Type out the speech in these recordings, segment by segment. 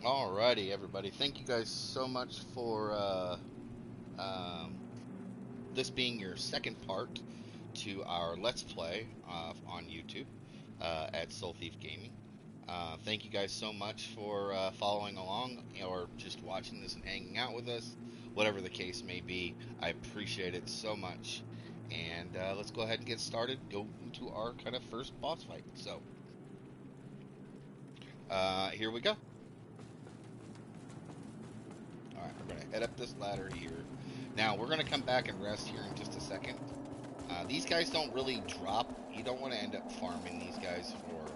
Alrighty, everybody. Thank you guys so much for um, this being your second part to our Let's Play on YouTube at Soul Thief Gaming. Thank you guys so much for following along or just watching this and hanging out with us. Whatever the case may be, I appreciate it so much. And let's go ahead and get started. Go into our kind of first boss fight. So, here we go. Alright, we're going to head up this ladder here. Now, we're going to come back and rest here in just a second. These guys don't really drop. You don't want to end up farming these guys for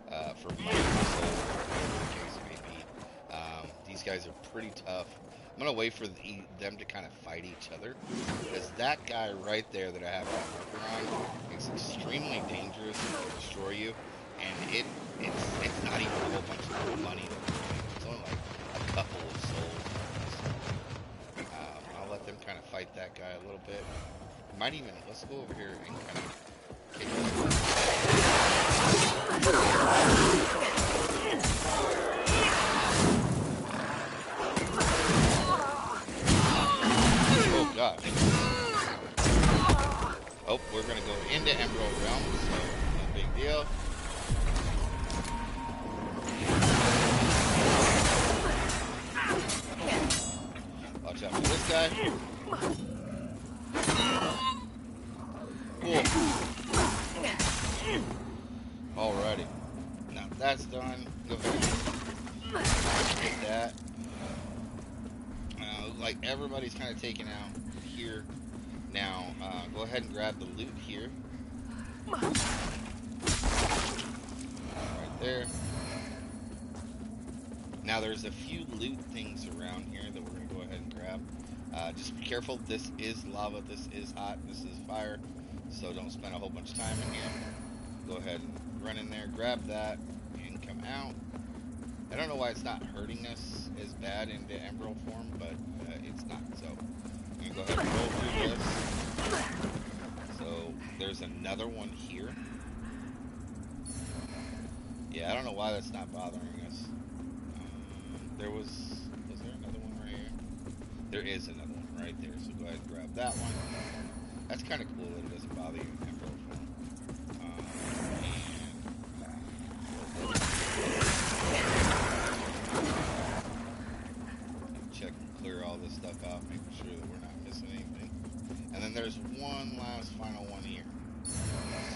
money or soul, whatever the case may be. These guys are pretty tough. I'm going to wait for them to kind of fight each other. Because that guy right there that I have my marker on is extremely dangerous and can destroy you. And it's not even a whole bunch of money that we're getting. It's only like a couple of souls. I'll let them kind of fight that guy a little bit. Might even, let's go over here and kind of kick Oh gosh. Oh, we're gonna go into Emerald Realm, so no big deal. Watch out for this guy. Cool. Alrighty. Now that's done. Go ahead and take that. Like everybody's kind of taken out here. Now, go ahead and grab the loot here. Right there. Now there's a few loot things around here that we're going to go ahead and grab. Just be careful, this is lava, this is hot, this is fire, so don't spend a whole bunch of time in here. Go ahead and run in there, grab that, and come out. I don't know why it's not hurting us as bad into emerald form, but it's not, so I'm going to go ahead and roll through this. So there's another one here. Yeah, I don't know why that's not bothering us. Was there another one right here? There is another one right there, so go ahead and grab that one. That's kind of cool that it doesn't bother you in emerald form. And check and clear all this stuff out, making sure that we're not missing anything. And then there's one last final one here.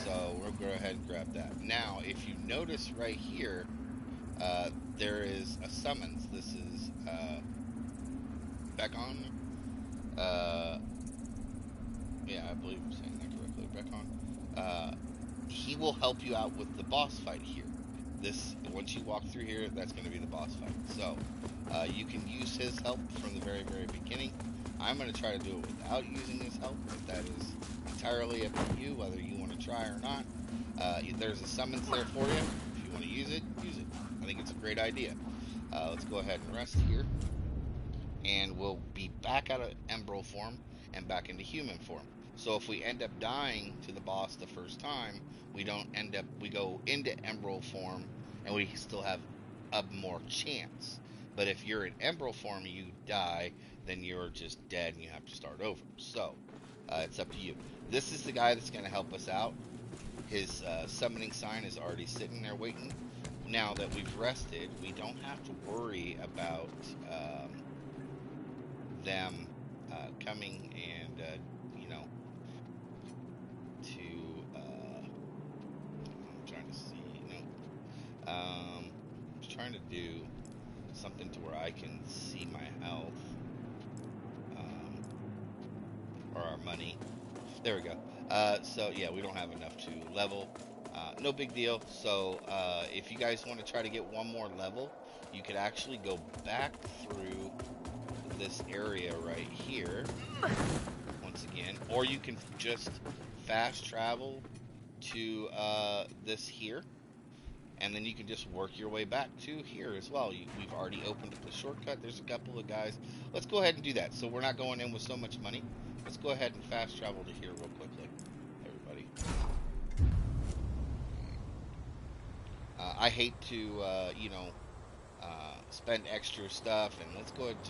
So we'll go ahead and grab that. Now, if you notice right here, there is a summons. This is Bekon. Yeah, I believe I'm saying that correctly. Bekon. He will help you out with the boss fight here. Once you walk through here, that's going to be the boss fight. So you can use his help from the very, very beginning. I'm going to try to do it without using his help, but that is entirely up to you, whether you want to try or not. There's a summons there for you. If you want to use it, use it. I think it's a great idea. Let's go ahead and rest here. And we'll be back out of emerald form and back into human form. So if we end up dying to the boss the first time, we go into emerald form and we still have a more chance. But if you're in emerald form and you die, then you're just dead and you have to start over. So it's up to you. This is the guy that's going to help us out. His summoning sign is already sitting there waiting. Now that we've rested, we don't have to worry about them coming and, I'm trying to see, I'm trying to do something to where I can see my health, or our money. There we go. So yeah, we don't have enough to level. No big deal. So if you guys want to try to get one more level, you could actually go back through this area right here once again, or you can just fast travel to this here, and then you can just work your way back to here as well. We've already opened up the shortcut. There's a couple of guys. Let's go ahead and do that, so we're not going in with so much money. Let's go ahead and fast travel to here real quickly, everybody. I hate to spend extra stuff, and let's go ahead and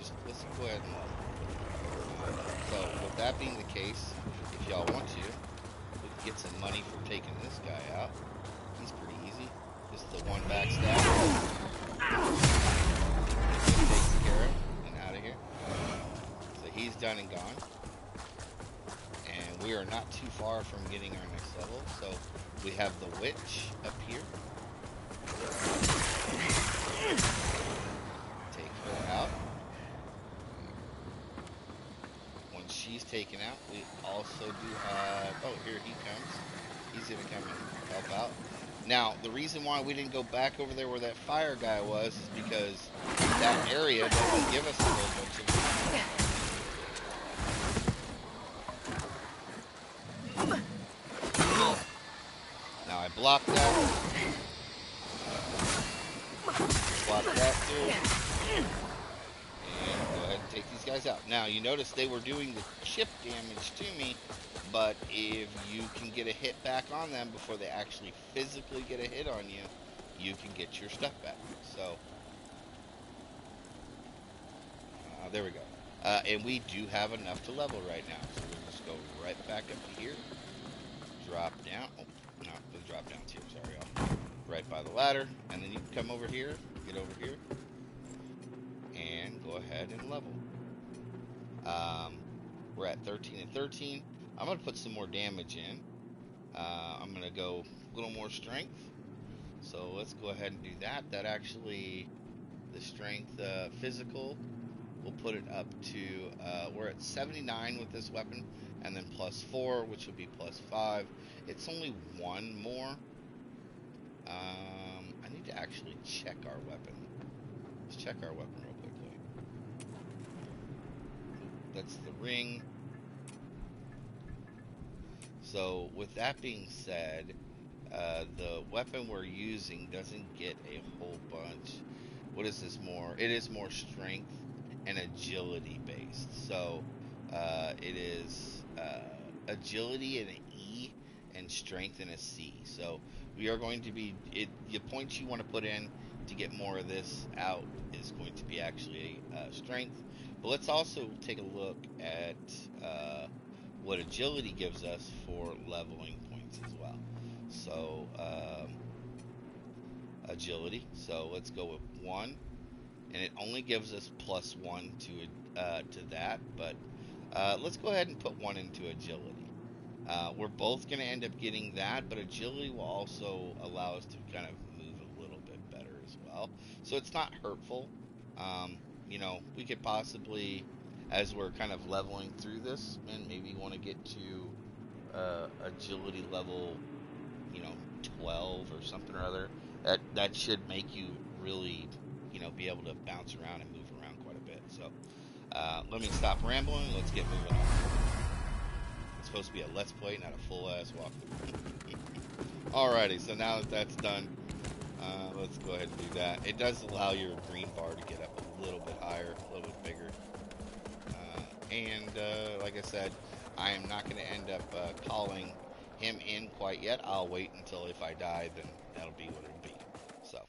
level. So with that being the case, if y'all want to, we can get some money for taking this guy out. He's pretty easy. Just the one backstab. Takes care of and out of here. So he's done and gone. And we are not too far from getting our next level. So we have the witch up here. Take her out. When she's taken out, we also do have... Oh, here he comes. He's going to come and help out. Now, the reason why we didn't go back over there where that fire guy was is because that area doesn't give us a whole bunch of... Now, I blocked that. Block that too. And go ahead and take these guys out. Now, you notice they were doing the chip damage to me, but if you can get a hit back on them before they actually physically get a hit on you, you can get your stuff back. So, there we go. And we do have enough to level right now. So we'll just go right back up here. Drop down. Oh, no, the drop down's here. Sorry, y'all. Right by the ladder. And then you can come over here. Get over here. And go ahead and level. We're at 13 and 13. I'm going to put some more damage in. I'm going to go a little more strength. So let's go ahead and do that. That actually, the strength physical, we'll put it up to, we're at 79 with this weapon. And then +4, which would be +5. It's only one more. I need to actually check our weapon. Let's check our weapon real quickly. That's the ring. So with that being said, the weapon we're using doesn't get a whole bunch. What is this more? It is more strength and agility based. So it is agility and an E and strength and a C. So we are going to be, the points you want to put in to get more of this out is going to be actually strength. But let's also take a look at what agility gives us for leveling points as well. So agility, so let's go with 1, and it only gives us +1 to that, but let's go ahead and put 1 into agility. We're both going to end up getting that, but agility will also allow us to kind of move a little bit better as well. So it's not hurtful. You know, we could possibly, as we're kind of leveling through this, and maybe want to get to agility level, 12 or something or other. That should make you really, be able to bounce around and move around quite a bit. So let me stop rambling. Let's get moving on. It's supposed to be a let's play, not a full ass walkthrough. Alrighty, so now that that's done, let's go ahead and do that. It does allow your green bar to get up a little bit higher, a little bit bigger. And like I said, I am not going to end up calling him in quite yet. I'll wait until if I die, then that'll be what it'll be. So.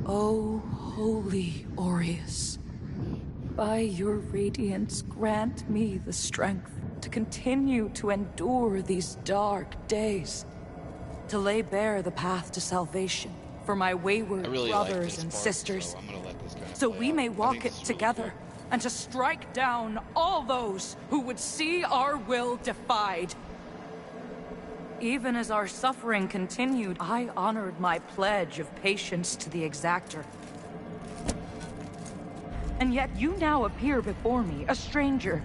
O holy Aureus, by your radiance grant me the strength to continue to endure these dark days, to lay bare the path to salvation for my wayward brothers and sisters, so I'm gonna let this kind of so play we out. may I walk think it this is really together, cool. and to strike down all those who would see our will defied. Even as our suffering continued, I honored my pledge of patience to the exactor. And yet you now appear before me, a stranger,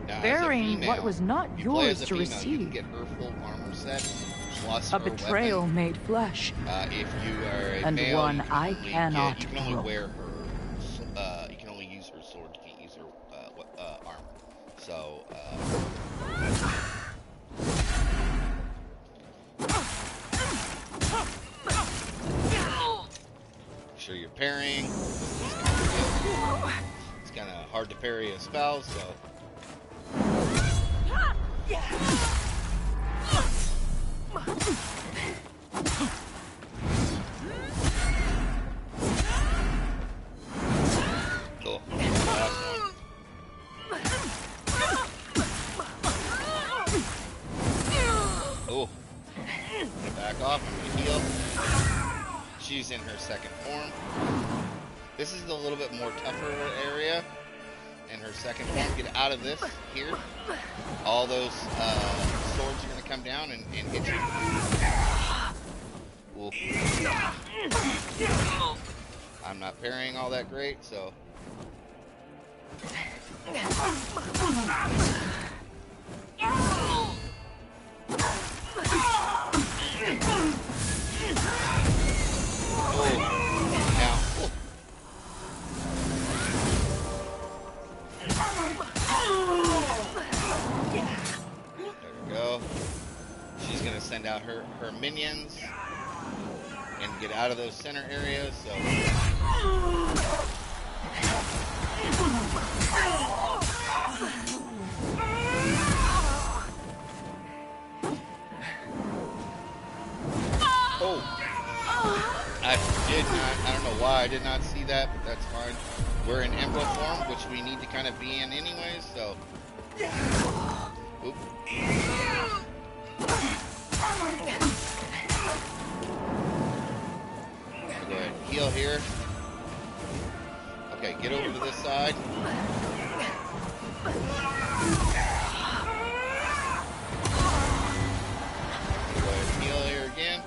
Now, bearing as a what was not you play yours as a to female, you can receive. get her full armor set plus A her betrayal weapon. made flesh. If you are a And male, one you can I only cannot you can only brook. wear her. You can only use her sword. You can't use her armor. So. Make sure you're parrying. It's kind of hard to parry a spell, so. She's using her second form. This is a little bit more tougher area. And her second form, get out of this here. All those swords are going to come down and hit you. Ooh. I'm not parrying all that great, so. Send out her minions and get out of those center areas. So I don't know why I did not see that, but that's fine. We're in Emerald form, which we need to kind of be in anyways, so oop. Go ahead and heal here. Okay, get over to this side. Go ahead and heal here again.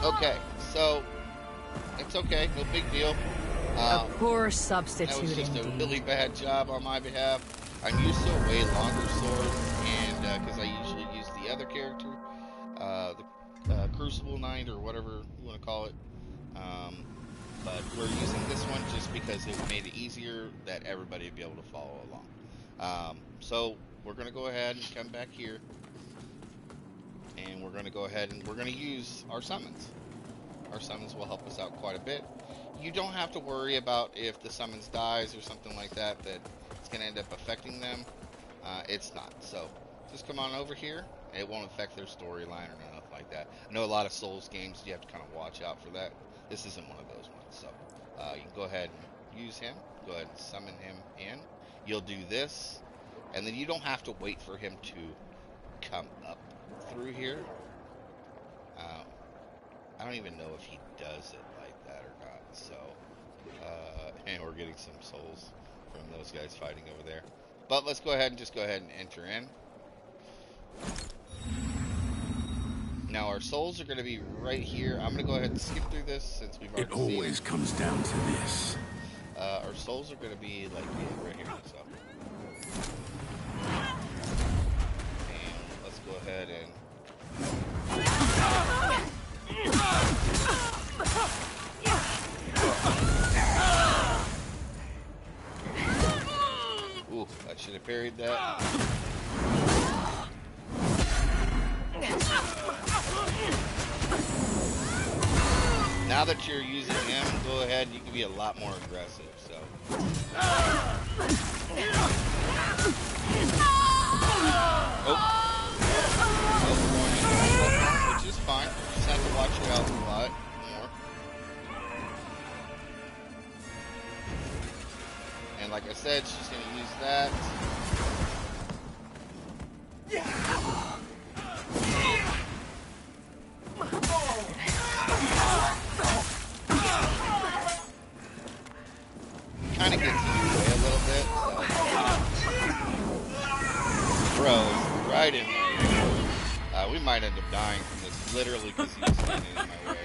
Okay, so it's okay, no big deal. A poor substitute. That was just indeed. a really bad job on my behalf. I'm used to a way longer sword, and because I usually use the other character, the Crucible Knight or whatever you want to call it. But we're using this one just because it made it easier that everybody would be able to follow along. So we're going to go ahead and come back here. And we're going to go ahead and we're going to use our summons. Our summons will help us out quite a bit. You don't have to worry about if the summons dies or something like that, that it's going to end up affecting them. It's not. So just come on over here. It won't affect their storyline or nothing like that. I know a lot of Souls games, you have to kind of watch out for that. This isn't one of those ones. So you can go ahead and use him. Go ahead and summon him in. You'll do this. And then you don't have to wait for him to come up through here. I don't even know if he does it like that or not. So, and we're getting some souls from those guys fighting over there. But let's go ahead and just go ahead and enter in. Now our souls are going to be right here. I'm going to go ahead and skip through this since we've already seen it. It always comes down to this. Our souls are going to be like right here. So, and let's go ahead and. Ooh, I should have parried that. Now that you're using him, go ahead, you can be a lot more aggressive, so. Which is fine. Just have to watch your health a lot more. And like I said, she's going to use that. Kind of gets in your way a little bit. So. Bro, right in my way. We might end up dying from this, literally because he was standing in my way.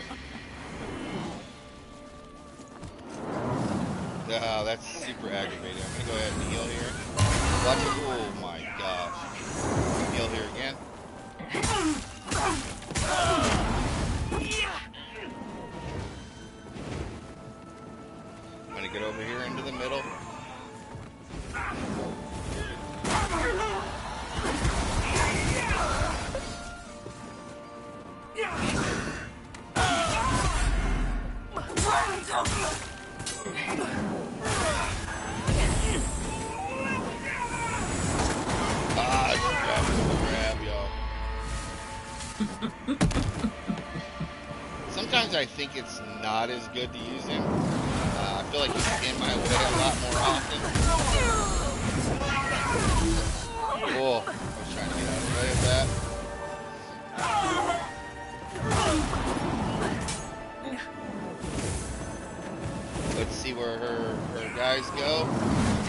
That's super aggravating. I'm going to go ahead and heal here. Watch it. Oh my gosh. Heal here again. I'm going to get over here into the middle. Sometimes I think it's not as good to use him. I feel like he's in my way a lot more often. Oh, I was trying to get out of the way of that. Let's see where her guys go.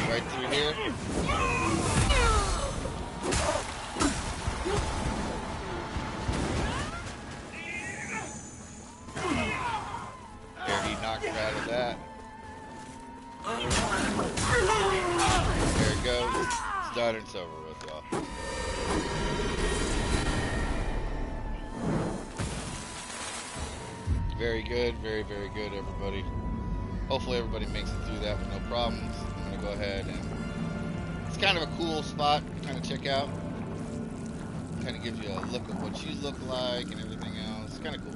Right through here. There, he knocked her out of that. There it goes. It's done and it's over with, y'all. Very good, very, very good, everybody. Hopefully everybody makes it through that with no problems. I'm going to go ahead and... It's kind of a cool spot to kind of check out. Kind of gives you a look at what you look like and everything else. It's kind of cool.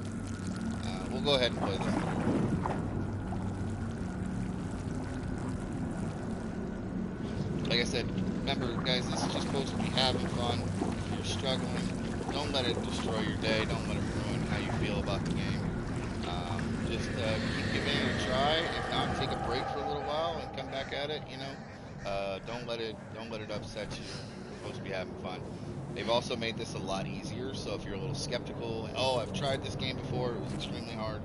We'll go ahead and play this. Like I said, remember guys, this is just supposed to be having fun. If you're struggling, don't let it destroy your day. Don't let it ruin how you feel about the game. Just keep giving it a try. If not, take a break for a little while and come back at it. You know, don't let it upset you. You're supposed to be having fun. They've also made this a lot easier. So if you're a little skeptical, oh, I've tried this game before, it was extremely hard.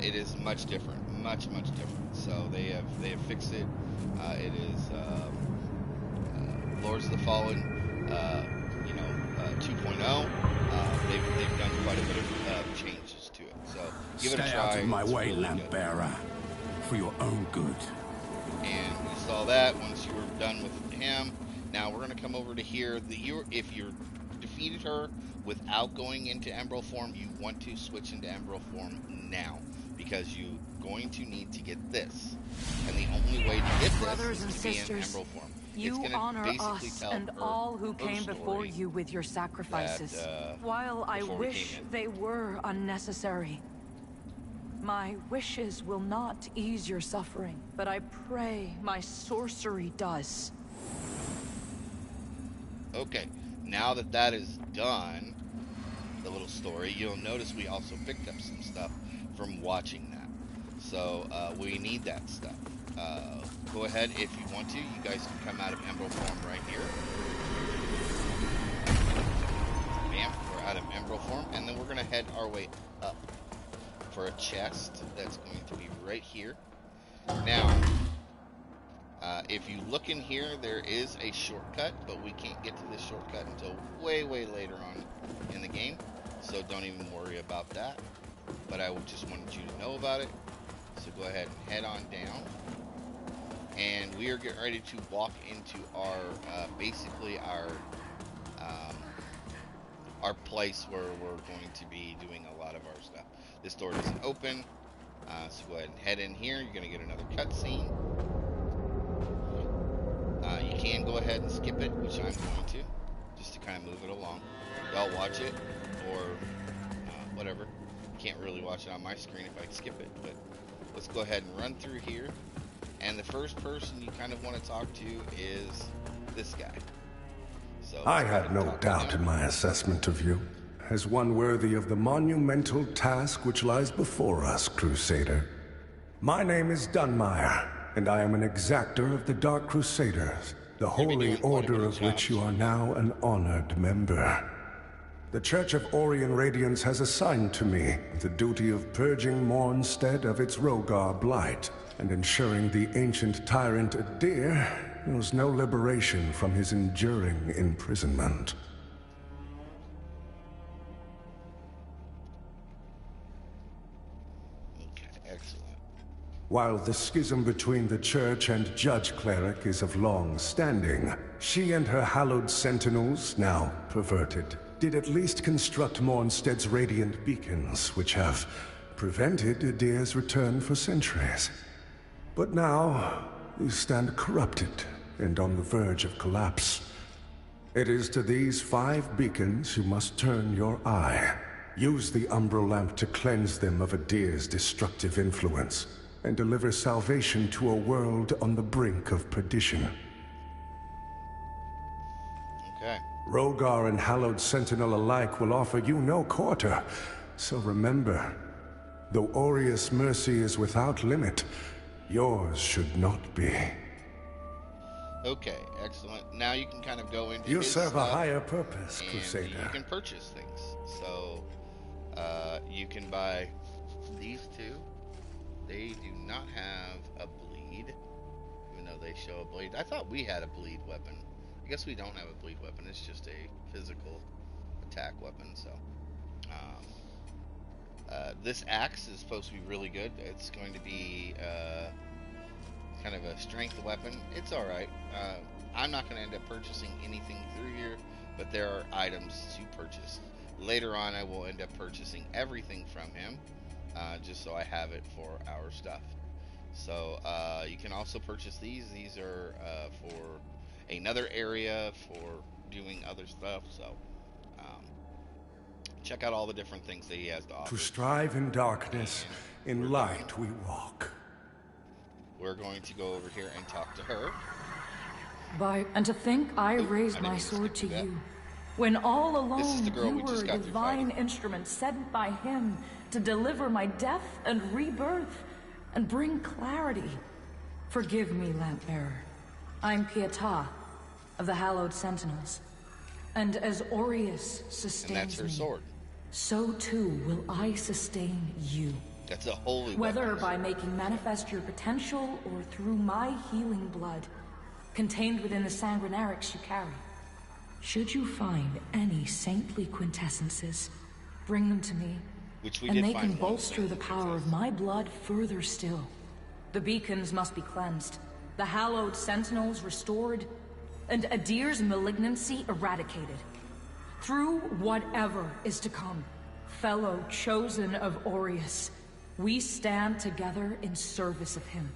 It is much different, much different. So they have fixed it. It is Lords of the Fallen, 2.0. They've done quite a bit of changes to it. So give it a try. Stay out of my way, really lamp bearer, for your own good. And we saw that once you were done with him. Now we're going to come over to here. If you're defeated her without going into Emerald form, you want to switch into Emerald form now, because you're going to need to get this. And the only way to get this is to be in Emerald form. You honor us and all who came before you with your sacrifices. While I wish they were unnecessary, my wishes will not ease your suffering, but I pray my sorcery does. Okay, now that that is done, the little story, you'll notice we also picked up some stuff from watching that. So we need that stuff. Go ahead if you want to. You guys can come out of Emerald form right here. Bam, we're out of Emerald form, and then we're going to head our way up for a chest that's going to be right here. Now, if you look in here, there is a shortcut, but we can't get to this shortcut until way later on in the game, so don't even worry about that. But I just wanted you to know about it. So go ahead and head on down. And we are getting ready to walk into our, basically our place where we're going to be doing a lot of our stuff. This door doesn't open, so go ahead and head in here. You're going to get another cutscene. You can go ahead and skip it, which I'm going to, just to kind of move it along. Y'all watch it, or whatever. Can't really watch it on my screen if I skip it, but let's go ahead and run through here. And the first person you kind of want to talk to is this guy. So I had no doubt in my assessment of you, as one worthy of the monumental task which lies before us, Crusader. My name is Dunmire, and I am an exactor of the Dark Crusaders, the holy order of which you are now an honored member. The Church of Orien Radiance has assigned to me the duty of purging Mornstead of its Rogar blight, and ensuring the ancient tyrant Adir knows no liberation from his enduring imprisonment. Okay, excellent. While the schism between the Church and Judge Cleric is of long standing, she and her hallowed sentinels, now perverted, did at least construct Mornstead's radiant beacons, which have prevented Adir's return for centuries. But now, you stand corrupted and on the verge of collapse. It is to these 5 beacons you must turn your eye. Use the Umbral Lamp to cleanse them of Adir's destructive influence, and deliver salvation to a world on the brink of perdition. Okay. Rogar and Hallowed Sentinel alike will offer you no quarter. So remember, though Aureus' mercy is without limit, yours should not be. Okay, excellent. Now you can kind of go into You his serve stuff, a higher purpose, Crusader. You can purchase things. So, you can buy these two. They do not have a bleed, even though they show a bleed. I thought we had a bleed weapon. I guess we don't have a bleed weapon. It's just a physical attack weapon. So, this axe is supposed to be really good. It's going to be kind of a strength weapon. It's all right. I'm not going to end up purchasing anything through here, but there are items to purchase. Later on, I will end up purchasing everything from him, just so I have it for our stuff. So you can also purchase these. These are for another area for doing other stuff. So check out all the different things that he has to offer. To strive in darkness, in light we walk. We're going to go over here and talk to her. And to think I raised my sword to you, when all alone you were a divine instrument sent by him to deliver my death and rebirth and bring clarity. Forgive me, Lampbearer. I'm Pietà of the Hallowed Sentinels. And as Aureus sustains me, and that's her sword, so too will I sustain you. That's a holy Whether weapon. by making manifest your potential or through my healing blood, contained within the sanguinarics you carry. Should you find any saintly quintessences, bring them to me, and they can bolster the power of my blood further still. The beacons must be cleansed, the Hallowed Sentinels restored, and Adir's malignancy eradicated. Through whatever is to come, fellow chosen of Aureus, we stand together in service of him.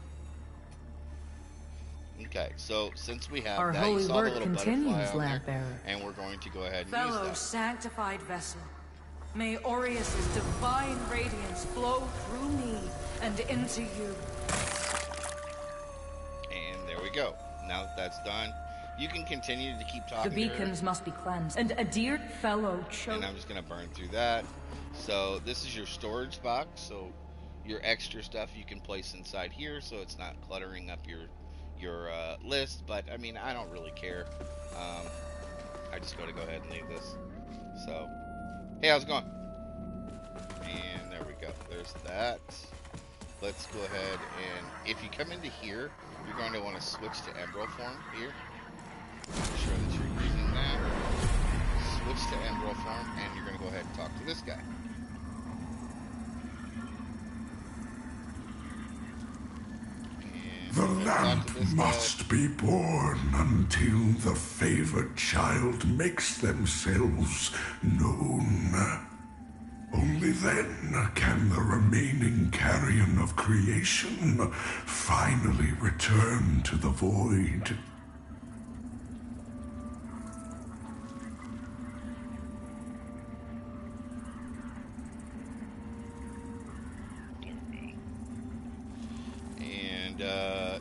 Okay, so since we have our that, holy you saw work the little continues, butterfly on Lampbearer. there, and we're going to go ahead and fellow use that. sanctified vessel, may Aureus' divine radiance flow through me and into you. And there we go. Now that that's done, you can continue to keep talking. The beacons must be cleansed, and Adir fellow chosen. And I'm just gonna burn through that. So this is your storage box. So your extra stuff you can place inside here, so it's not cluttering up your list. But I mean, I don't really care. I just gotta go ahead and leave this. So, hey, how's it going? And there we go. There's that. Let's go ahead and if you come into here, you're going to want to switch to Emerald form here. Make sure that you're using that. Switch to Emerald form, and you're going to go ahead and talk to this guy. The lamp must be born until the favored child makes themselves known. Only then can the remaining carrion of creation finally return to the void.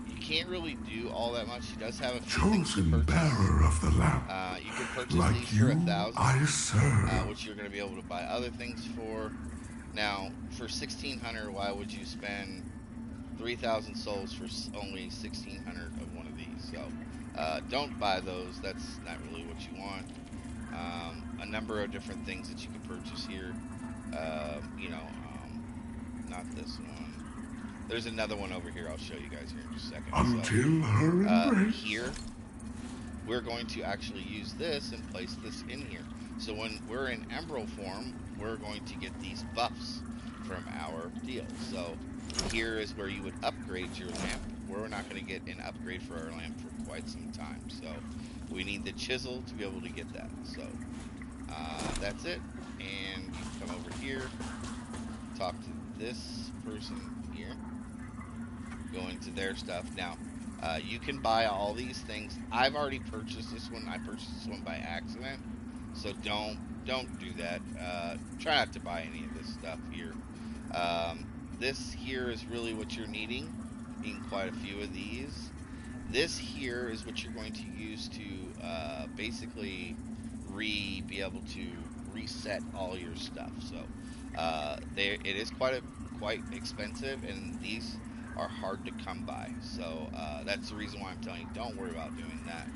You can't really do all that much. He does have a few chosen bearer of the lamp. You can purchase like these for 1,000, I serve. which you're going to be able to buy other things for. Now, for 1,600, why would you spend 3,000 souls for only 1,600 of one of these? So, don't buy those. That's not really what you want. A number of different things that you can purchase here. Not this one. There's another one over here. I'll show you guys here in just a second. Until her embrace. Here, we're going to actually use this and place this in here. So when we're in Emerald form, we're going to get these buffs from our deal. So here is where you would upgrade your lamp. We're not going to get an upgrade for our lamp for quite some time. So we need the chisel to be able to get that. So that's it. And you come over here, talk to this person here. Go into their stuff. Now, you can buy all these things. I've already purchased this one. I purchased this one by accident, so don't do that. Try not to buy any of this stuff here. This here is really what you're needing. Quite a few of these. This here is what you're going to use to basically be able to reset all your stuff. So it is quite expensive, and these are hard to come by. So that's the reason why I'm telling you, don't worry about doing that.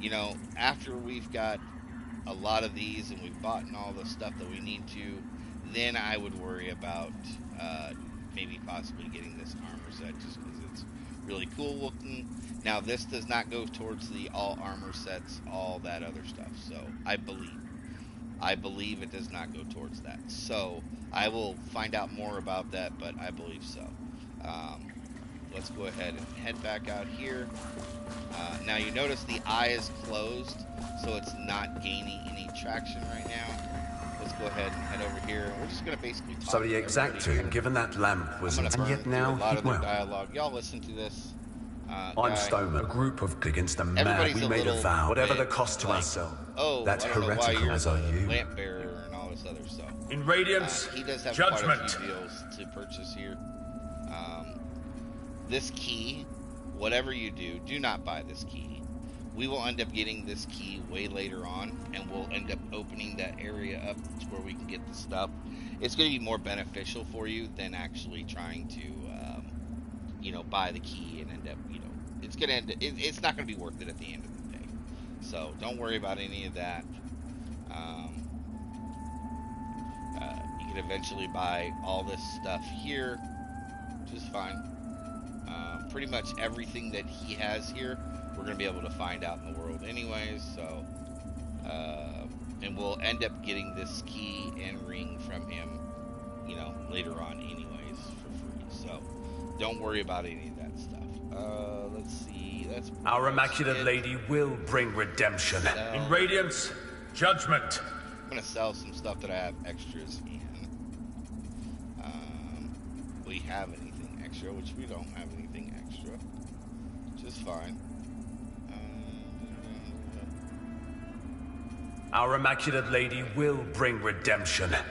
You know, after we've got a lot of these and we've bought all the stuff that we need to, then I would worry about maybe possibly getting this armor set, just because it's really cool looking. Now, this does not go towards the all armor sets, all that other stuff. So I believe it does not go towards that. So I will find out more about that, but I believe so. Let's go ahead and head back out here. Now you notice the eye is closed, so it's not gaining any traction right now. Let's go ahead and head over here. We're just going to basically talk. So the exact tomb, given that lamp was... And yet now, a lot of their dialogue. Y'all listen to this. I'm Stoneman, a group of against a man. We made a vow, whatever the cost to ourselves. Oh, that's heretical as are you. Lamp bearer and all this other stuff. In Radiance, he does have judgment. Quite a few deals to purchase here. This key, whatever you do not buy this key. We will end up getting this key way later on, and we'll end up opening that area up to where we can get the stuff. It's going to be more beneficial for you than actually trying to, buy the key and end up, it's going to end. It's not going to be worth it at the end of the day. So don't worry about any of that. You can eventually buy all this stuff here, which is fine. Pretty much everything that he has here, we're going to be able to find out in the world anyways. So, and we'll end up getting this key and ring from him, later on anyways for free. So, don't worry about any of that stuff. Let's see. That's our Immaculate Lady will bring redemption. In Radiance, judgment. I'm going to sell some stuff that I have extras in. We have anything extra, which we don't have anything extra, which is fine. Our Immaculate Lady will bring redemption. I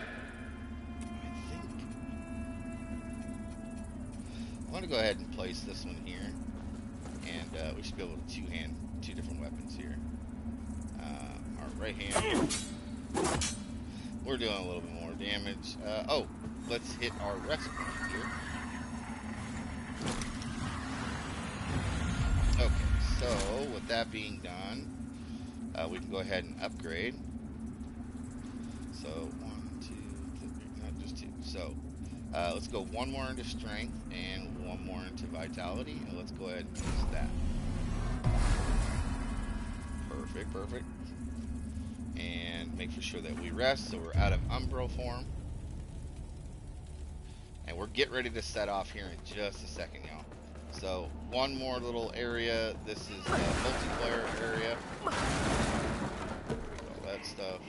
want to go ahead and place this one here, and we should be able to two-hand two different weapons here. Our right hand, we're doing a little bit more damage. Let's hit our rest point here. Okay, so with that being done, we can go ahead and upgrade. So 1, 2, 3, not just 2. So let's go one more into strength and one more into vitality, and let's go ahead and use that. Perfect. And make for sure that we rest, so we're out of umbral form. And we're getting ready to set off here in just a second, y'all. So, one more little area. This is the multiplayer area. All that stuff.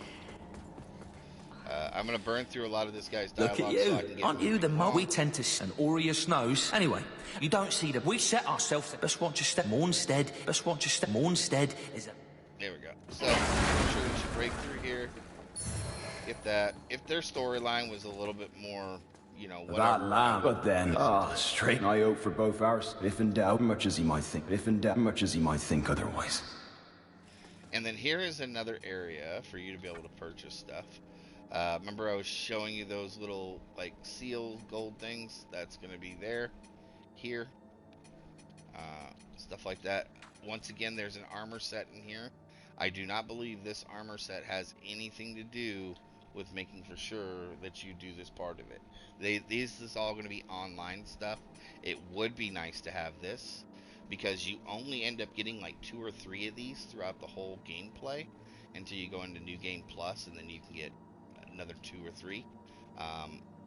I'm going to burn through a lot of this guy's dialogue. Look at you. So I can get Aren't you the mo? We tend to... And Aureus knows. Anyway, you don't see that we set ourselves... Best want to step more instead. Best want to step more instead is a... There we go. So, I'm sure we should break through here. Get that. If their storyline was a little bit more... whatever. That lamb, but then, straight eye out for both ours. If in doubt, much as he might think otherwise. And then here is another area for you to be able to purchase stuff. Remember I was showing you those little, seal gold things? That's going to be there, here, stuff like that. Once again, there's an armor set in here. I do not believe this armor set has anything to do with making for sure that you do this part of it. This is all going to be online stuff. It would be nice to have this, because you only end up getting 2 or 3 of these throughout the whole gameplay until you go into New Game Plus, and then you can get another 2 or 3,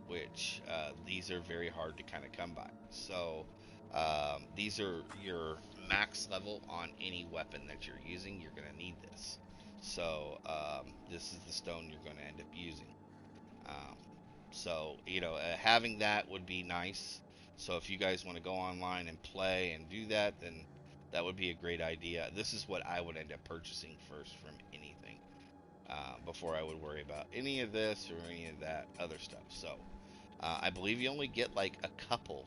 which these are very hard to kind of come by. So these are your max level on any weapon that you're using. You're going to need this. So this is the stone you're going to end up using. So having that would be nice. So if you guys want to go online and play and do that, then that would be a great idea. This is what I would end up purchasing first from anything, before I would worry about any of this or any of that other stuff. So I believe you only get a couple,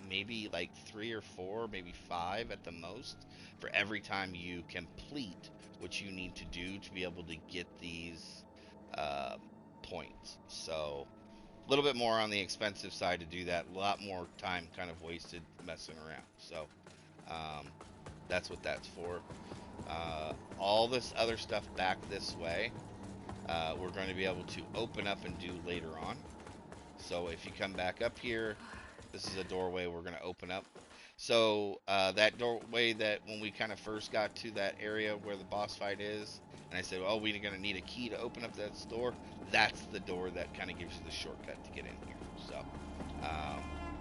maybe like 3 or 4, maybe 5 at the most, for every time you complete what you need to do to be able to get these points. So a little bit more on the expensive side to do that. A lot more time kind of wasted messing around. So that's what that's for. All this other stuff back this way, we're going to be able to open up and do later on. So if you come back up here, this is a doorway we're going to open up. So that doorway that when we kind of first got to that area where the boss fight is, and I said, oh, we're going to need a key to open up that door, that's the door that kind of gives you the shortcut to get in here. So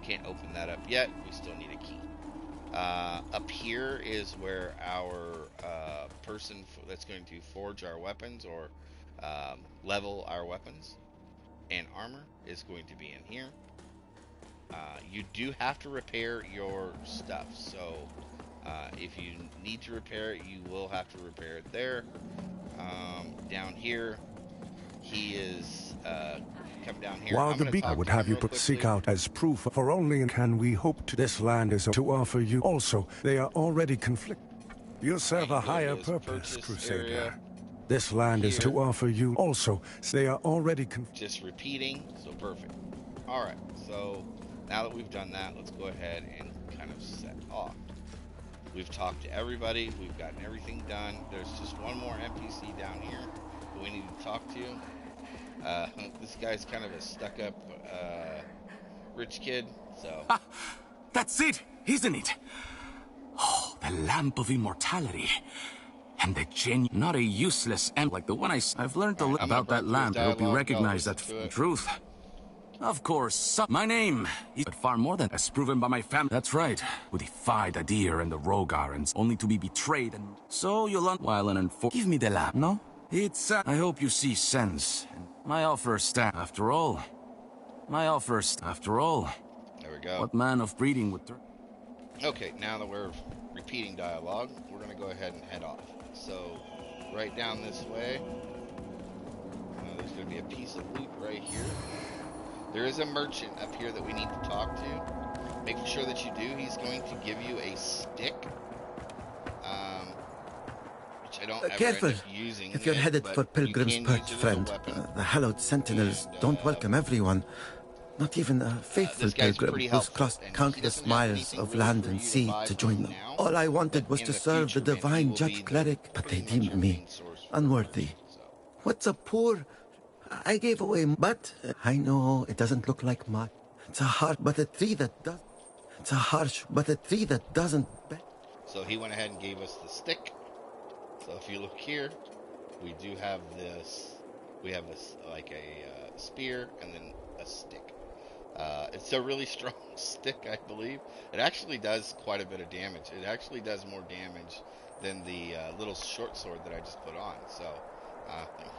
can't open that up yet. We still need a key. Up here is where our person that's going to forge our weapons or level our weapons and armor is going to be in here. You do have to repair your stuff, so if you need to repair it, you will have to repair it there. Down here, he is come down here. While the beacon would have you seek out as proof, for only can we hope to this land is to offer you. Also, they are already conflicted. You serve a higher purpose, Crusader. Area. This land is to offer you. Also, they are already just repeating, so perfect. All right, so now that we've done that, let's go ahead and kind of set off. We've talked to everybody. We've gotten everything done. There's just one more NPC down here that we need to talk to. This guy's kind of a stuck-up rich kid, so... Ah, that's it, isn't it? Oh, the lamp of immortality. And the not a useless and like the one I've learned a little about that lamp. I hope you recognize that truth. Of course, my name is but far more than as proven by my family. That's right, who defied Adir and the Rogarans, only to be betrayed and... So you'll while and give me the lamp, no? It's, I hope you see sense. My offer stand. After all. My offer after all. There we go. What man of breeding would... Okay, now that we're repeating dialogue, we're going to go ahead and head off. So, right down this way, there's going to be a piece of loot right here. There is a merchant up here that we need to talk to. Make sure that you do. He's going to give you a stick, which I don't ever careful. End up using. If you're headed for Pilgrim's Perch, friend, the hallowed sentinels don't welcome everyone. Not even a faithful pilgrim who's crossed countless miles of land and sea to join them. All I wanted was to serve the divine judge cleric, but they deemed me unworthy. What's a poor... I gave away, but I know it doesn't look like much. It's a harsh, but a tree that does. It's a harsh, but a tree that doesn't. So he went ahead and gave us the stick. So if you look here, we do have this. We have this like a spear and then a stick. It's a really strong stick, I believe. It actually does quite a bit of damage. It actually does more damage than the little short sword that I just put on. So.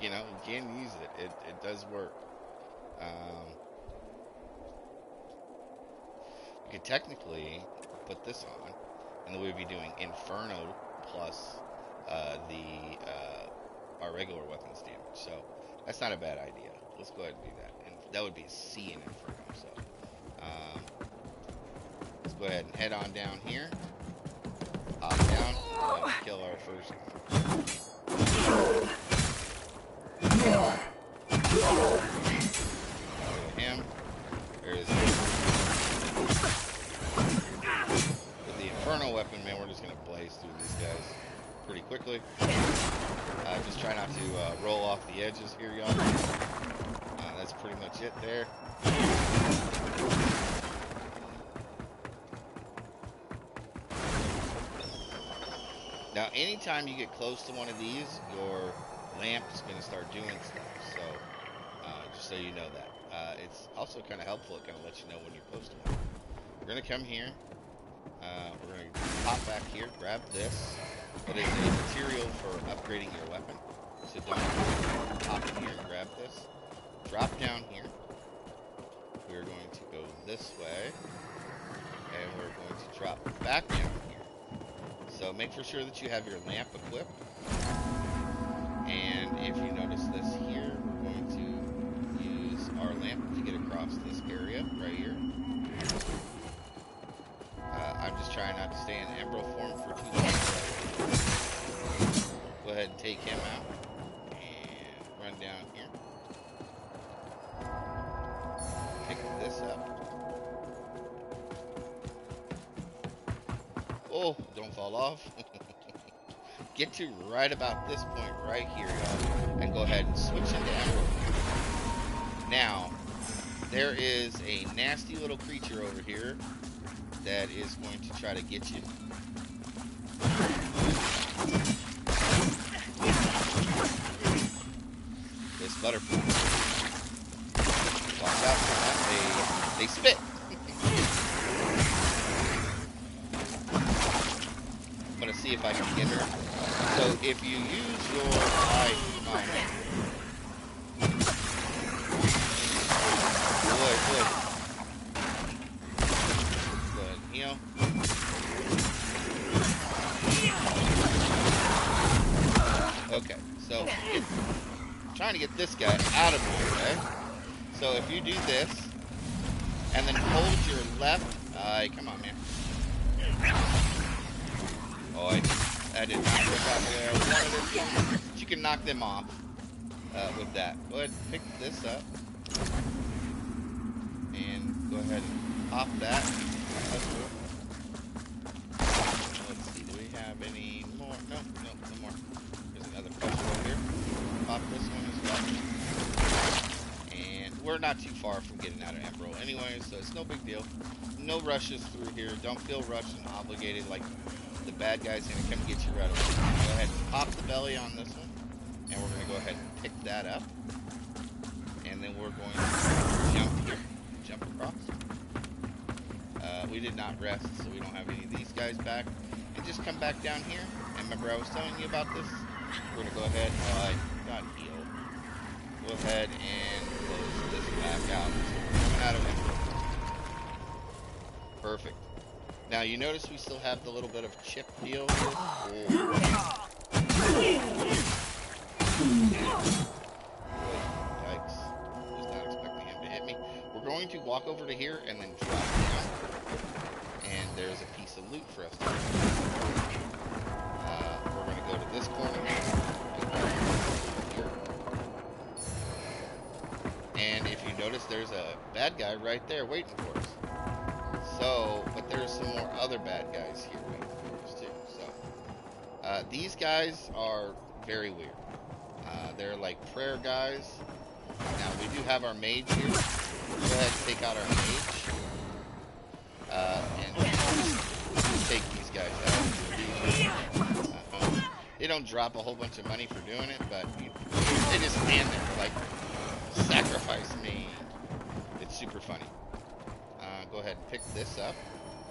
You know, you can use it. It does work. We could technically put this on, and then we'd be doing Inferno plus our regular weapons damage. So that's not a bad idea. Let's go ahead and do that. And that would be C in Inferno. So let's go ahead and head on down here. Hop down. And kill our first. Him. There is. With the Inferno weapon, man, we're just gonna blaze through these guys pretty quickly. Just try not to roll off the edges here, y'all. That's pretty much it there. Now, anytime you get close to one of these, your lamp is going to start doing stuff, so just so you know that. It's also kind of helpful. It kind of lets you know when you're close to one. We're going to come here. We're going to pop back here, grab this. It is a material for upgrading your weapon. So don't pop in here and grab this. Drop down here. We're going to go this way. And we're going to drop back down here. So make for sure that you have your lamp equipped. And if you notice this here, we're going to use our lamp to get across this area right here. stay in Emerald form for too long. Go ahead and take him out. And run down here. Pick this up. Oh, don't fall off. Get to right about this point right here, y'all. And go ahead and switch into Emerald. Now, there is a nasty little creature over here that is going to try to get you. This butterfly. Watch out for that. They spit. I'm going to see if I can get her. So if you use your eye on it. Good. Good. Heal. Okay, so trying to get this guy out of my way. So if you do this, and then hold your left, come on, man. Oh, I did not work out the way I wanted it to. But you can knock them off with that. Go ahead and pick this up. And go ahead and pop that. Let's see, do we have any more? No more. There's another puzzle over here. Pop this one as well. And we're not too far from getting out of Emerald anyway, so it's no big deal. No rushes through here. Don't feel rushed and obligated like the bad guy's gonna come get you right away. Go ahead and pop the belly on this one. And we're gonna go ahead and pick that up. And then we're going to jump here. Jump across. We did not rest, so we don't have any of these guys back. And just come back down here. And remember I was telling you about this? We're going to go ahead, not heal. Go ahead and close this back out. Coming out of it. Perfect. Now you notice we still have the little bit of chip deal here. Yikes. Was not expecting him to hit me. We're going to walk over to here and then drop down. And there's a piece of loot for us to do. We're going to go to this corner here. And if you notice, there's a bad guy right there waiting for us. So, but there's some more other bad guys here waiting for us too. So, these guys are very weird. They're like prayer guys. Now, we do have our mage here. Go ahead and take out our mage. And take these guys out. They don't drop a whole bunch of money for doing it, but they just stand there like, sacrifice me. It's super funny. Go ahead and pick this up.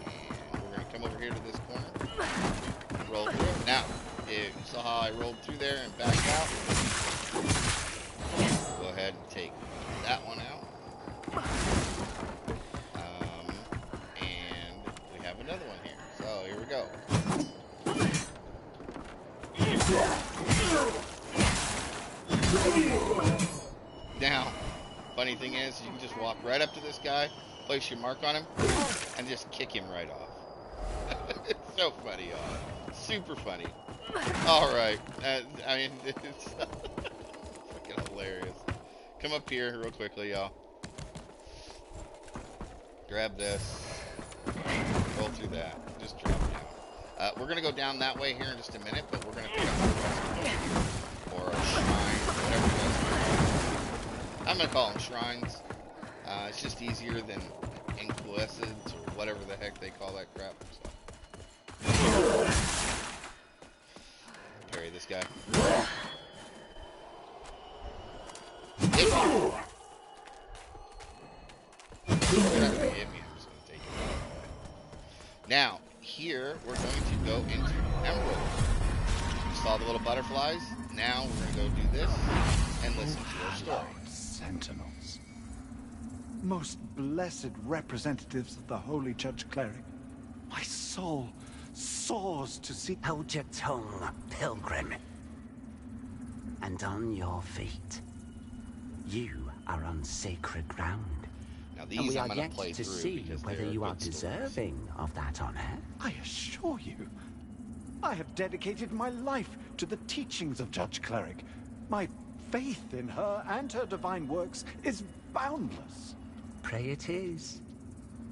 And we're going to come over here to this corner. Roll through. Now, you saw how I rolled through there and backed out. Go ahead and take that one out. And we have another one here. So, here we go. Now, funny thing is, you can just walk right up to this guy, place your mark on him, and just kick him right off. It's so funny, y'all. Super funny. Alright. I mean, it's freaking hilarious. Come up here real quickly, y'all. Grab this. Roll through that. Just drop down. We're going to go down that way here in just a minute, but we're going to pick up the rest or a shrine, whatever it is. I'm going to call them shrines. It's just easier than inquisitions or whatever the heck they call that crap. So. Parry this guy. Hit me. You're not going to hit me. I'm just going to take it. Now, here, we're going to go into Emerald. You saw the little butterflies? Now, we're going to go do this and listen to our story. Sentinels. Most blessed representatives of the Holy Judge Cleric. My soul soars to see... Hold your tongue, pilgrim. And on your feet. You are on sacred ground. Now these I'm going to play through see whether you are deserving of that honor. I assure you, I have dedicated my life to the teachings of Judge Cleric. My faith in her and her divine works is boundless. Pray it is.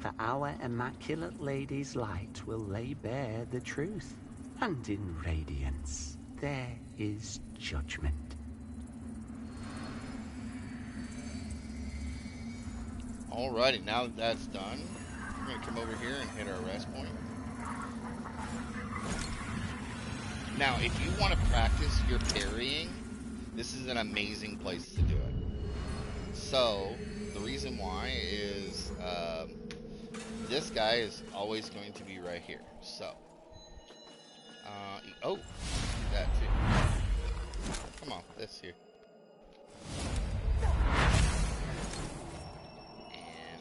For our Immaculate Lady's light will lay bare the truth, and in radiance there is judgment. Alrighty, now that that's done, we're going to come over here and hit our rest point. Now, if you want to practice your parrying, this is an amazing place to do it. So, the reason why is this guy is always going to be right here. So, oh, that too. Come on, this here.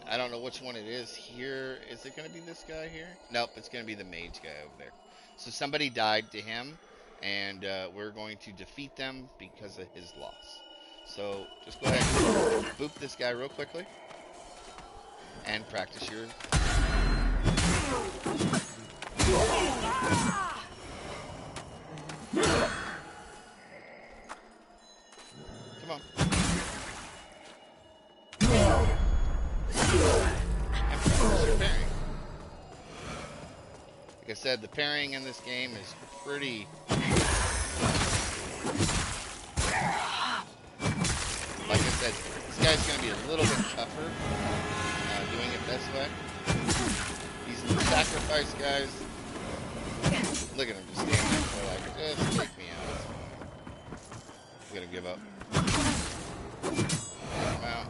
I don't know which one it is here. Is it going to be this guy here? Nope, it's going to be the mage guy over there. So somebody died to him, and we're going to defeat them because of his loss. So just go ahead and boop this guy real quickly, and practice your... Come on. Like I said, the parrying in this game is pretty... Like I said, this guy's going to be a little bit tougher doing it this way. These sacrifice guys, look at him just standing there like, just take me out. I'm going to give up. Well,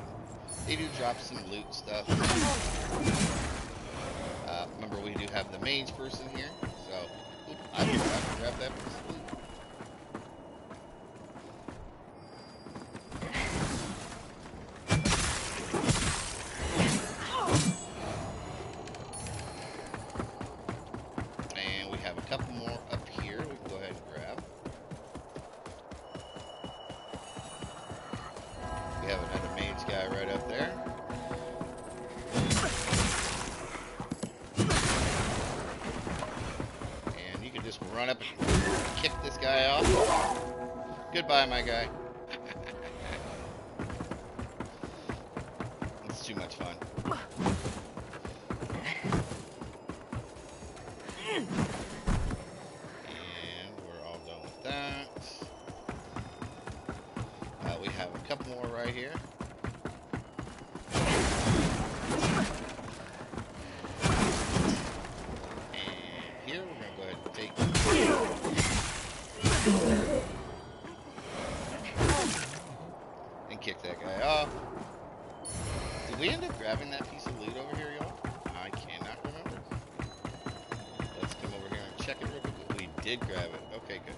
they do drop some loot stuff. Remember, we do have the mage person here, so I can grab that piece of loot. And we have a couple more up here we can go ahead and grab. We have another mage guy right up there. Just run up and kick this guy off. Goodbye, my guy. It's too much fun. And we're all done with that. We have a couple more right here. And kick that guy off. Did we end up grabbing that piece of loot over here, y'all? I cannot remember. Let's come over here and check it real quick. We did grab it. Okay, good.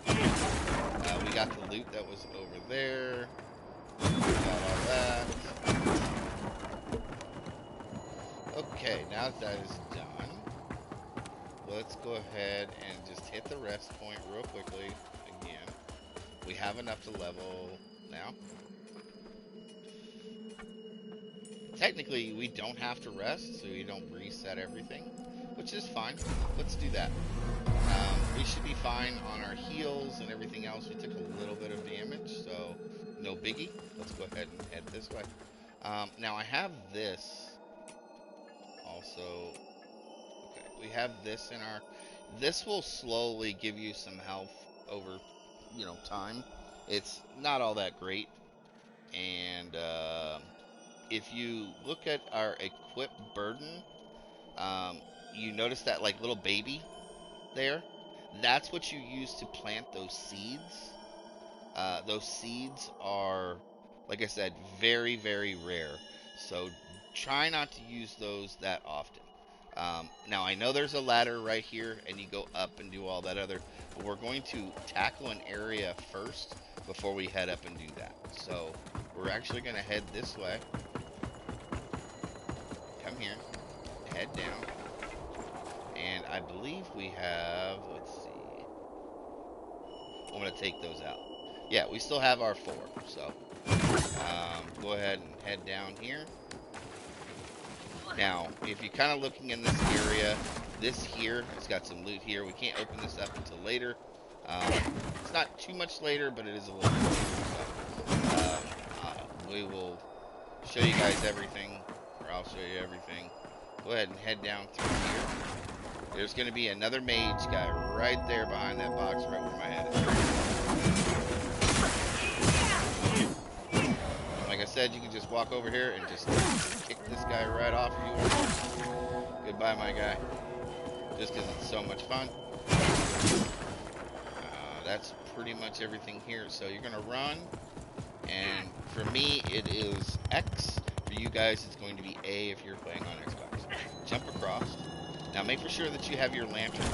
We got the loot that was over there. We got all that. Okay, now that is done, let's go ahead and just hit the rest point real quickly again. We have enough to level now. Technically, we don't have to rest, so we don't reset everything, which is fine. Let's do that. We should be fine on our heals and everything else. We took a little bit of damage, so no biggie. Let's go ahead and head this way. Now, I have this also. Okay, we have this in our... This will slowly give you some health over, you know, time. It's not all that great. And if you look at our equip burden, you notice that like little baby there? That's what you use to plant those seeds. Those seeds are, like I said, very, very rare. So try not to use those that often. Now, I know there's a ladder right here, and you go up and do all that other, but we're going to tackle an area first before we head up and do that. So we're actually going to head this way. Come here. Head down. And I believe we have, let's see. I'm going to take those out. Yeah, we still have our 4, so go ahead and head down here. Now, if you're kind of looking in this area, this here has got some loot here. We can't open this up until later. It's not too much later, but it is a little bit later. So, we will show you guys everything, or I'll show you everything. Go ahead and head down through here. There's going to be another mage guy right there behind that box, right where my head is. Like I said, you can just walk over here and just kick this guy right off if you want. Goodbye, my guy. Just because it's so much fun. That's pretty much everything here. So you're going to run. And for me, it is X. For you guys, it's going to be A if you're playing on Xbox. Jump across. Now make for sure that you have your lantern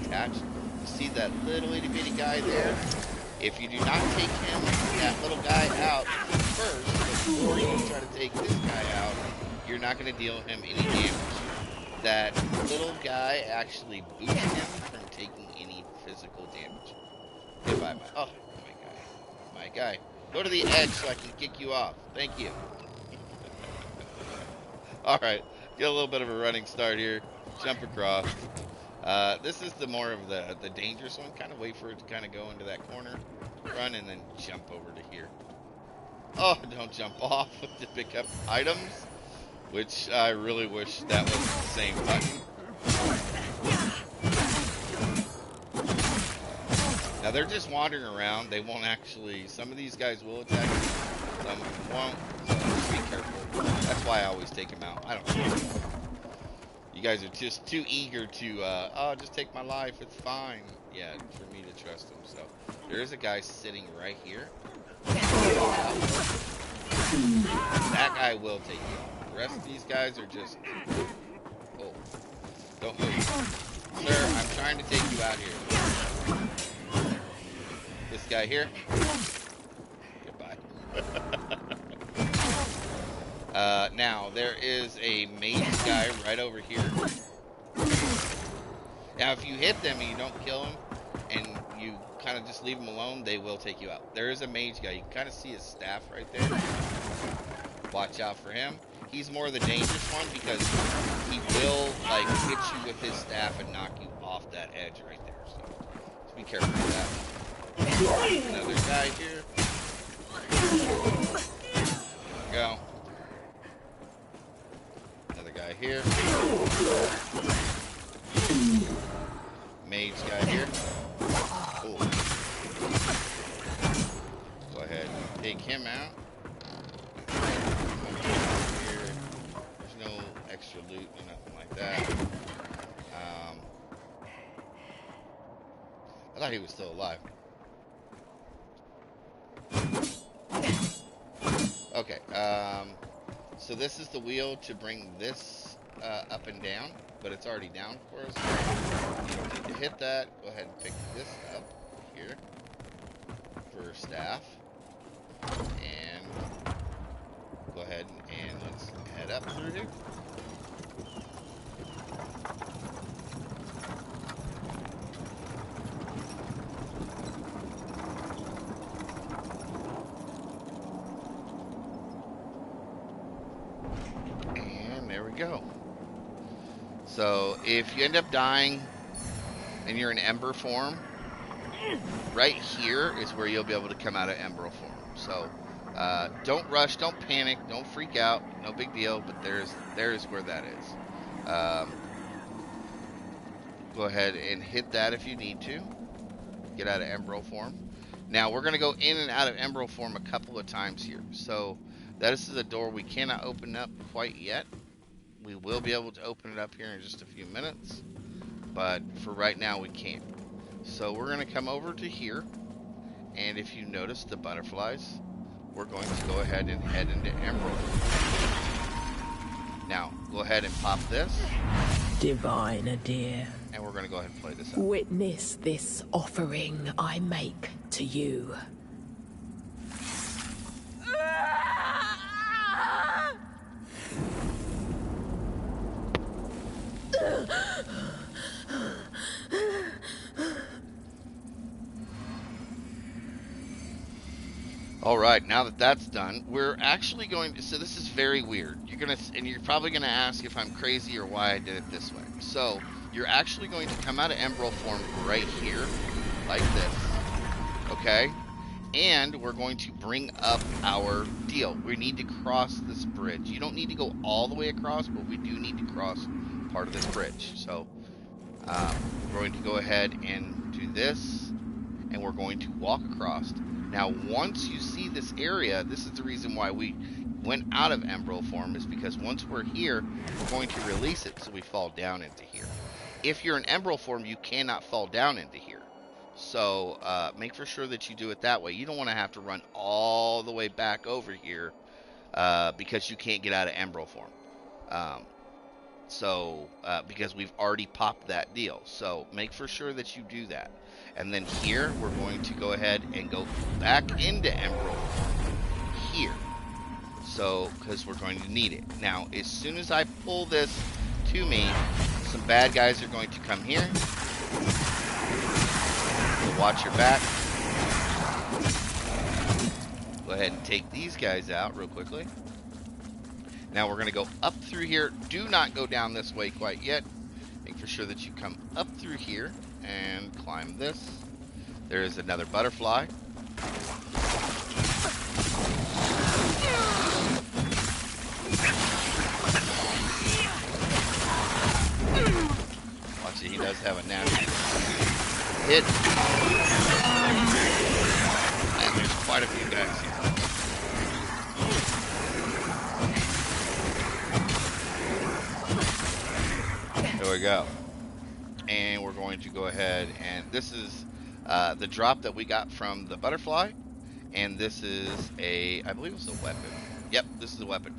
attached. You see that little itty bitty guy there? If you do not take him, that little guy out first, before you try to take this guy out, you're not going to deal him any damage. That little guy actually boosts him from taking any physical damage. Goodbye, oh, my guy. My guy. Go to the edge so I can kick you off. Thank you. Alright, get a little bit of a running start here. Jump across. This is the more of the dangerous one. Kind of wait for it to kind of go into that corner. Run and then jump over to here. Oh, don't jump off to pick up items. Which I really wish that was the same button. Now they're just wandering around. They won't actually, some of these guys will attack you, some won't, so just be careful. That's why I always take them out. I don't care. You guys are just too eager to, oh, just take my life, it's fine. Yeah, for me to trust them. So there is a guy sitting right here. That guy will take you out. The rest of these guys are just, oh, don't move. Sir, I'm trying to take you out here. This guy here. Goodbye. Now, there is a mage guy right over here. Now, if you hit them and you don't kill him, and you kind of just leave them alone, they will take you out. There is a mage guy. You can kind of see his staff right there. Watch out for him. He's more the dangerous one because he will, like, hit you with his staff and knock you off that edge right there. So, just be careful with that. Another guy here. There we go. Another guy here. Mage guy here. Cool. Go ahead and take him out. Here. There's no extra loot or nothing like that. I thought he was still alive. Okay, so this is the wheel to bring this up and down, but it's already down for us. You don't need to hit that. Go ahead and pick this up here for staff. And go ahead and let's head up through here. Go. So if you end up dying and you're in Ember form, right here is where you'll be able to come out of Ember form. So don't rush, don't panic, don't freak out, no big deal, but there's where that is. Go ahead and hit that if you need to. Get out of Ember form. Now we're going to go in and out of Ember form a couple of times here. So that is the door we cannot open up quite yet. We will be able to open it up here in just a few minutes, but for right now we can't. So we're going to come over to here, and if you notice the butterflies, we're going to go ahead and head into Emerald. Now, go ahead and pop this. Diviner dear. And we're going to go ahead and play this out. Witness this offering I make to you. Alright, now that that's done, we're actually going to... So this is very weird. You're probably going to ask if I'm crazy or why I did it this way. So, you're actually going to come out of Emerald form right here, like this. Okay? And we're going to bring up our deal. We need to cross this bridge. You don't need to go all the way across, but we do need to cross part of this bridge. So, we're going to go ahead and do this, and we're going to walk across. Now, once you see this area, this is the reason why we went out of Emerald form, is because once we're here, we're going to release it so we fall down into here. If you're in Emerald form, you cannot fall down into here. So, make for sure that you do it that way. You don't want to have to run all the way back over here because you can't get out of Emerald form. Because we've already popped that deal. So, make for sure that you do that. And then here, we're going to go ahead and go back into Emerald here. So, because we're going to need it. Now, as soon as I pull this to me, some bad guys are going to come here. So watch your back. Go ahead and take these guys out real quickly. Now, we're going to go up through here. Do not go down this way quite yet. Make for sure that you come up through here and climb this. There is another butterfly. Watch it, he does have a nasty hit. And there's quite a few guys here. There we go. And we're going to go ahead, and this is the drop that we got from the butterfly, and this is I believe it's a weapon. Yep, this is a weapon.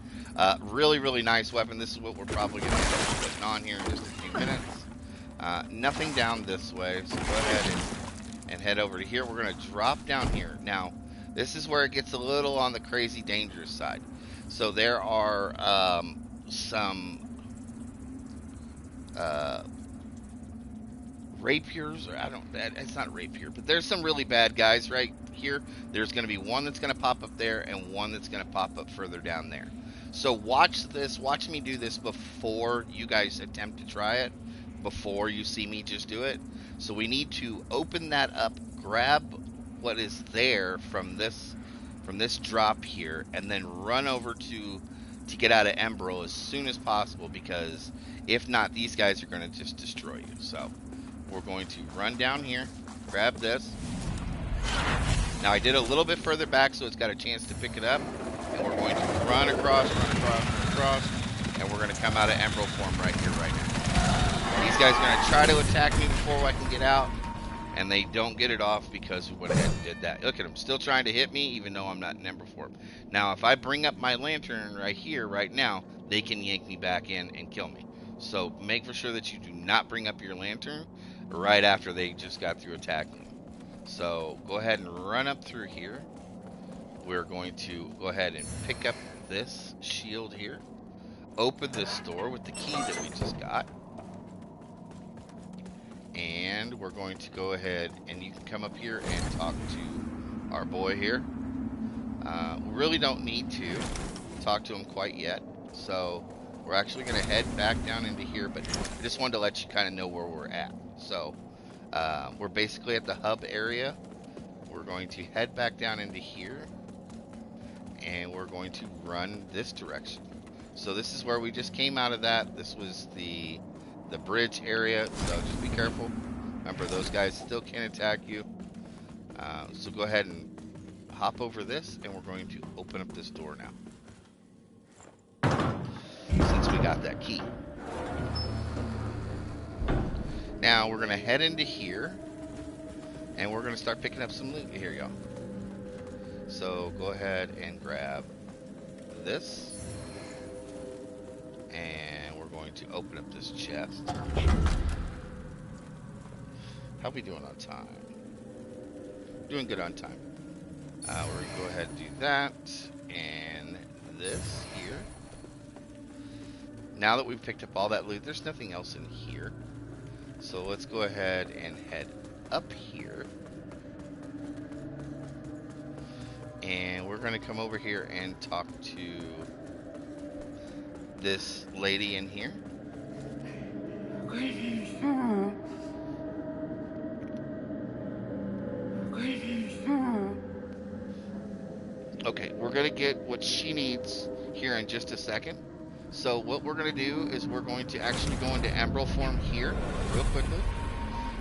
Really, really nice weapon. This is what we're probably going to be putting on here in just a few minutes. Nothing down this way, so go ahead and head over to here. We're going to drop down here. Now, this is where it gets a little on the crazy dangerous side. So there are some rapiers, or it's not rapier, but there's some really bad guys right here. There's going to be one that's going to pop up there and one that's going to pop up further down there. So watch me do this before you guys attempt to try it, before you see me just do it. So we need to open that up, grab what is there from this drop here, and then run over to get out of Emerald as soon as possible, because if not, these guys are going to just destroy you. So we're going to run down here, grab this. Now I did a little bit further back so it's got a chance to pick it up, and we're going to run across, and we're going to come out of Emerald form right here, right now. These guys are going to try to attack me before I can get out, and they don't get it off because we went ahead and did that. Look at them, still trying to hit me even though I'm not in Emerald form. Now if I bring up my lantern right here, right now, they can yank me back in and kill me. So make for sure that you do not bring up your lantern right after they just got through attacking you. So go ahead and run up through here. We're going to go ahead and pick up this shield here. Open this door with the key that we just got. And we're going to go ahead and you can come up here and talk to our boy here. We really don't need to talk to him quite yet. So we're actually going to head back down into here, but I just wanted to let you kind of know where we're at. So we're basically at the hub area. We're going to head back down into here, and we're going to run this direction. So this is where we just came out of that. This was the bridge area, so just be careful. Remember, those guys still can attack you. So go ahead and hop over this, and we're going to open up this door now, since we got that key. Now we're going to head into here, and we're going to start picking up some loot here, y'all. So go ahead and grab this, and we're going to open up this chest. How we doing on time? Doing good on time. We're going to go ahead and do that, and this here. Now that we've picked up all that loot, there's nothing else in here. So let's go ahead and head up here. And we're going to come over here and talk to this lady in here. Okay, we're going to get what she needs here in just a second. So what we're going to do is we're going to actually go into Emerald form here real quickly.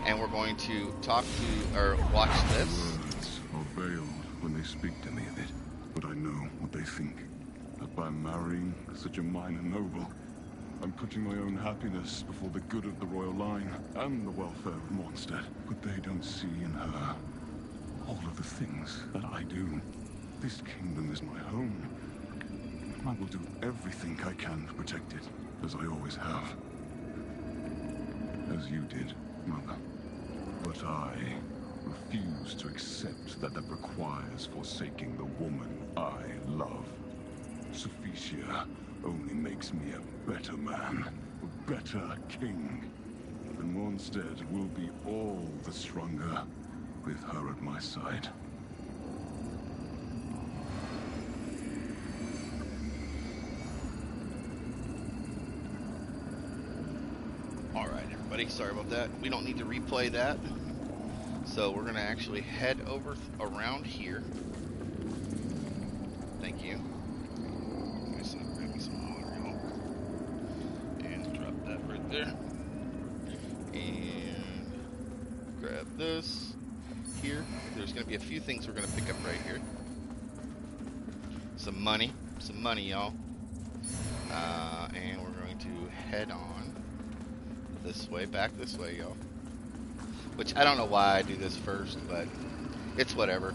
And we're going to talk to, or watch this. Words are veiled when they speak to me of it. But I know what they think. That by marrying such a minor noble, I'm putting my own happiness before the good of the royal line and the welfare of Mondstadt. But they don't see in her all of the things that I do. This kingdom is my home. I will do everything I can to protect it, as I always have. As you did, Mother. But I refuse to accept that requires forsaking the woman I love. Sophicia only makes me a better man, a better king. And Mondstadt will be all the stronger with her at my side. Sorry about that. We don't need to replay that. So we're going to actually head over around here. Thank you. Grab me some water, y'all. And drop that right there. And grab this here. There's going to be a few things we're going to pick up right here. Some money, y'all. And we're going to head on this way, back this way, y'all. Which I don't know why I do this first, but it's whatever.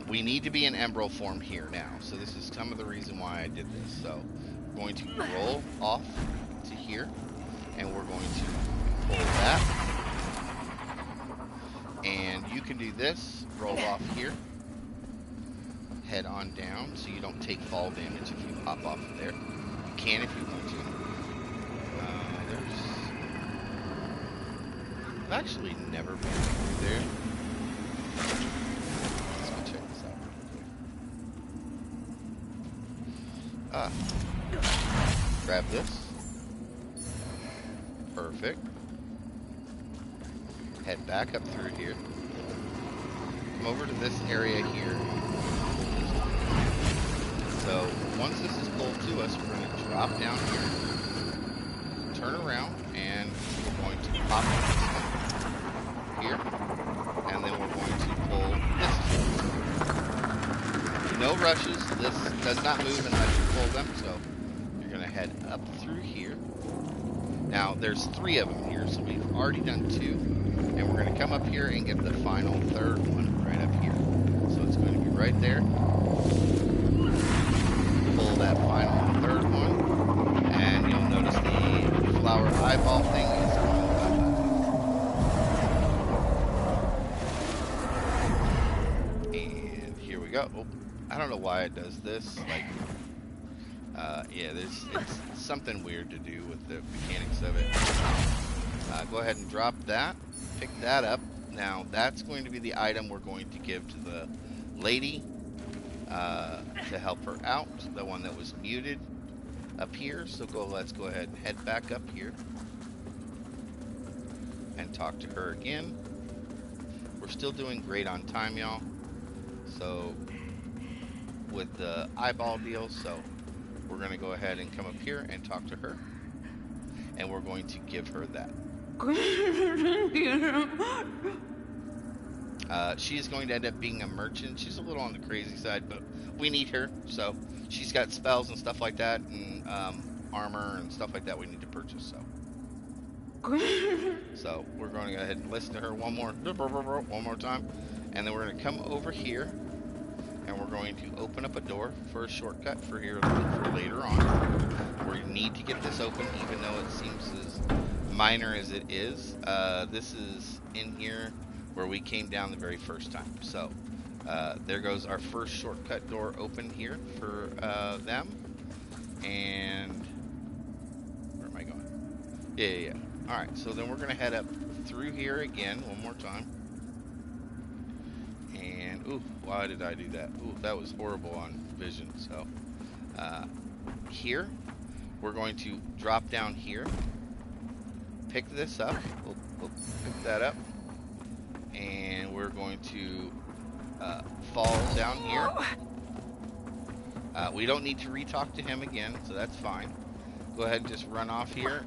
We need to be in Emerald form here now, so this is some of the reason why I did this. So we're going to roll off to here, and we're going to pull that. And you can do this, roll off here, head on down, so you don't take fall damage if you hop off of there. You can if you want to. I've actually never been through there. Let's go check this out real quick. Grab this. Perfect. Head back up through here. Come over to this area here. So once this is pulled to us, we're going to drop down here, turn around, and we're going to pop here, and then we're going to pull this. No rushes. This does not move unless you pull them, so you're going to head up through here. Now, there's 3 of them here, so we've already done 2, and we're going to come up here and get the final 3rd one right up here. So it's going to be right there. Pull that final 3rd one, and you'll notice the flower eyeball thing is going up. Go. Oh, I don't know why it does this. Like, yeah, it's something weird to do with the mechanics of it. Go ahead and drop that. Pick that up. Now, that's going to be the item we're going to give to the lady to help her out. The one that was muted up here. So let's go ahead and head back up here and talk to her again. We're still doing great on time, y'all. So, with the eyeball deal, so we're going to go ahead and come up here and talk to her. And we're going to give her that. She's going to end up being a merchant. She's a little on the crazy side, but we need her. So, she's got spells and stuff like that, and armor and stuff like that we need to purchase, so we're going to go ahead and listen to her one more time. And then we're going to come over here, and we're going to open up a door for a shortcut for here for later on. We need to get this open, even though it seems as minor as it is. This is in here where we came down the very first time. So there goes our first shortcut door open here for them. And where am I going? Yeah. All right, so then we're going to head up through here again one more time. And Ooh, why did I do that? Ooh, that was horrible on vision. So, here, we're going to drop down here, pick this up. We'll pick that up, and we're going to fall down here. We don't need to re-talk to him again, so that's fine. Go ahead and just run off here,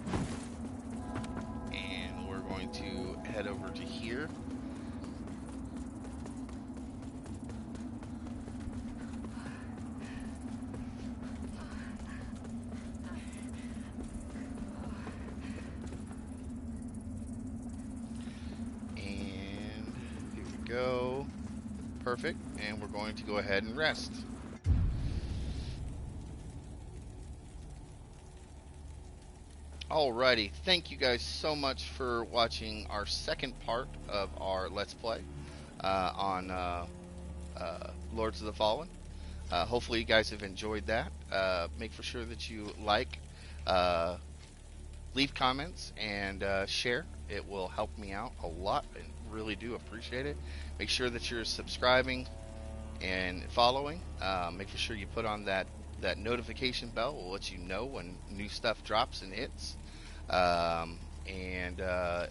and we're going to head over to here. Go. Perfect. And we're going to go ahead and rest. Alrighty. Thank you guys so much for watching our second part of our Let's Play on Lords of the Fallen. Hopefully you guys have enjoyed that. Make for sure that you like, leave comments, and share. It will help me out a lot, and really do appreciate it. Make sure that you're subscribing and following. Make sure you put on that notification bell. Will let you know when new stuff drops and hits, and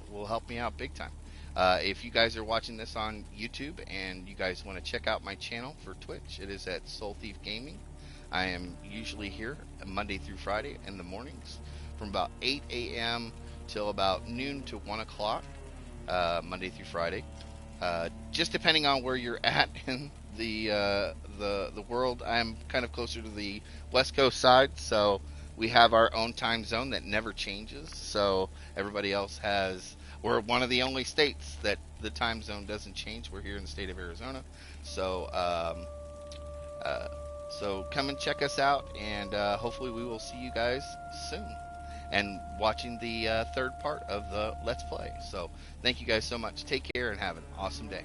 will help me out big time. If you guys are watching this on YouTube and you guys want to check out my channel for Twitch, it is at Soul Thief Gaming. I am usually here Monday through Friday in the mornings from about 8 a.m. till about noon to 1 o'clock. Monday through Friday, just depending on where you're at in the world. I'm kind of closer to the West Coast side, so we have our own time zone that never changes. So everybody else we're one of the only states that the time zone doesn't change. We're here in the state of Arizona, so so come and check us out, and hopefully we will see you guys soon. And watching the third part of the Let's Play. So, thank you guys so much. Take care and have an awesome day.